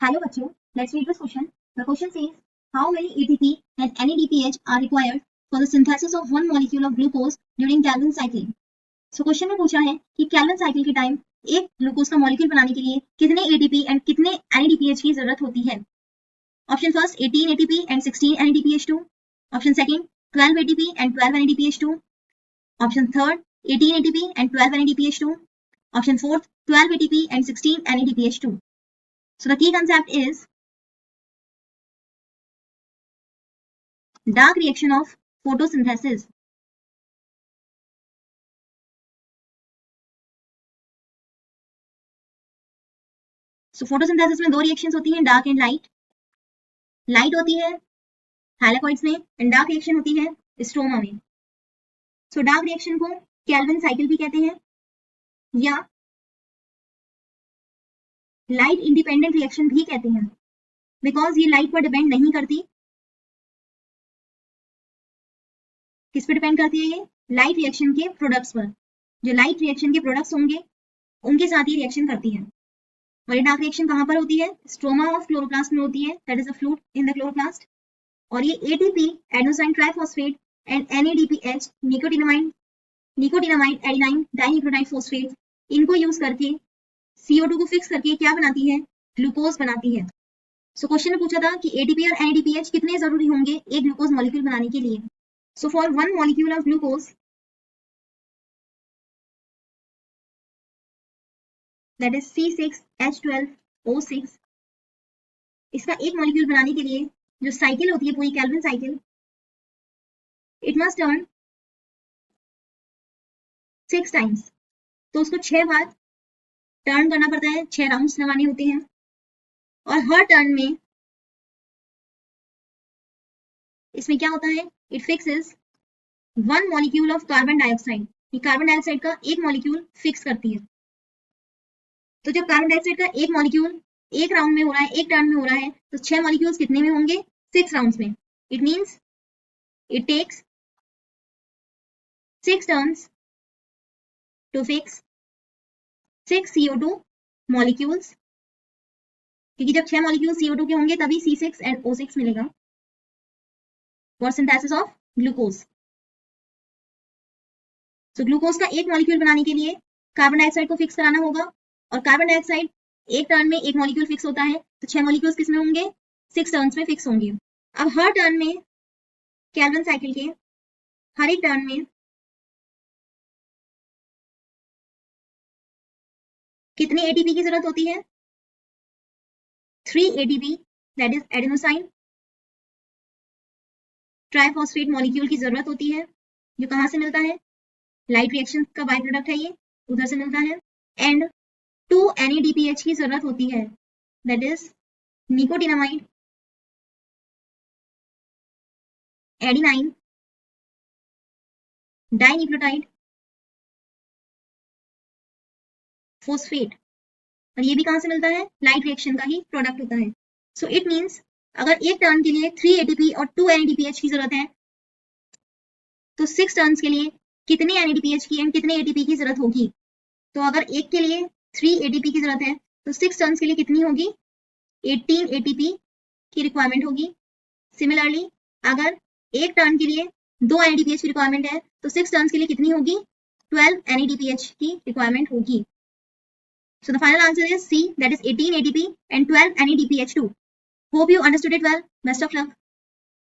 Hello बच्चों, let's read this question. The question says, how many ATP and NADPH are required for the synthesis of one molecule of glucose during Calvin cycle? So question में पूछा है कि Calvin cycle के time एक glucose का molecule बनाने के लिए कितने ATP एंड कितने NADPH की जरूरत होती है? Option first 18 ATP and 16 NADPH2. Option second 12 ATP and 12 NADPH2. Option third 18 ATP and 12 NADPH2. Option fourth 12 ATP and 16 NADPH2. So the key concept is dark reaction of photosynthesis. So photosynthesis में दो reactions होती हैं, dark and light. Light होती है हाइलाकॉइड्स में and dark reaction होती है stroma में. सो डार्क रिएक्शन को कैल्विन साइकिल भी कहते हैं या लाइट इंडिपेंडेंट रिएक्शन भी कहते हैं, बिकॉज ये लाइट पर डिपेंड नहीं करती. किस पर डिपेंड करती है? ये लाइट रिएक्शन के प्रोडक्ट्स पर. जो लाइट रिएक्शन के प्रोडक्ट्स होंगे उनके साथ ये रिएक्शन करती है. और ये डार्क रिएक्शन कहां पर होती है? स्ट्रोमा ऑफ क्लोरोप्लास्ट में होती है, that is a fluid in the chloroplast. और ये ATP adenosine triphosphate and NADPH nicotinamide adenine dinucleotide phosphate, इनको यूज करके CO2 को फिक्स करके क्या बनाती है? ग्लूकोज बनाती है. सो क्वेश्चन में पूछा था कि ATP और NADPH कितने जरूरी होंगे एक ग्लूकोज मॉलिक्यूल बनाने के लिए. So for one molecule of glucose, that is C6H12O6, इसका एक मॉलिक्यूल बनाने के लिए जो साइकिल होती है पूरी Calvin cycle, it must turn 6 times. तो उसको 6 बार टर्न करना पड़ता है, 6 राउंड्स लगाने होते हैं. और हर टर्न में इसमें क्या होता है? It fixes one molecule of carbon dioxide. ये कार्बन डाइऑक्साइड का एक मॉलिक्यूल फिक्स करती है. तो जब कार्बन डाइऑक्साइड का एक मॉलिक्यूल एक राउंड में हो रहा है, एक टर्न में हो रहा है, तो 6 मॉलिक्यूल्स कितने में होंगे? 6 राउंड्स में. It means it takes 6 turns to fix 6 CO2 molecules, क्योंकि जब 6 मॉलिक्यूल CO2 के होंगे तभी C6 एंड O6 मिलेगा फॉर सिंथेसिस ऑफ ग्लूकोज. तो ग्लूकोज का एक मॉलिक्यूल बनाने के लिए कार्बन डाइऑक्साइड को फिक्स कराना होगा. और कार्बन डाइऑक्साइड एक टर्न में एक मॉलिक्यूल फिक्स होता है, तो 6 मॉलिक्यूल्स किसमें होंगे? 6 टर्न्स में फिक्स होंगे. अब हर टर्न में कैल्विन साइकिल के हर एक टर्न में कितने ATP की जरूरत होती है? 3 ATP, that is adenosine triphosphate molecule की जरूरत होती है, जो कहां से मिलता है? लाइट रिएक्शन का बाय प्रोडक्ट है, ये उधर से मिलता है. एंड 2 NADPH की जरूरत होती है, that is nicotinamide adenine dinucleotide phosphate. और ये भी कहां से मिलता है? लाइट रिएक्शन का ही प्रोडक्ट होता है. सो इट मींस अगर एक टर्न के लिए 3 ATP और 2 NADPH की जरूरत है, तो 6 टर्न्स के लिए कितने NADPH की एंड कितने ATP की जरूरत होगी? तो अगर एक के लिए 3 ATP की जरूरत है, तो 6 टर्न्स के लिए कितनी होगी? 18 ATP की रिक्वायरमेंट होगी. सिमिलरली अगर एक टर्न के लिए 2 NADPH की रिक्वायरमेंट है, तो 6 टर्न्स के लिए कितनी होगी? 12 NADPH की रिक्वायरमेंट होगी. So the final answer is C, that is 18 ATP and 12 NADPH2. Hope you understood it well. Best of luck.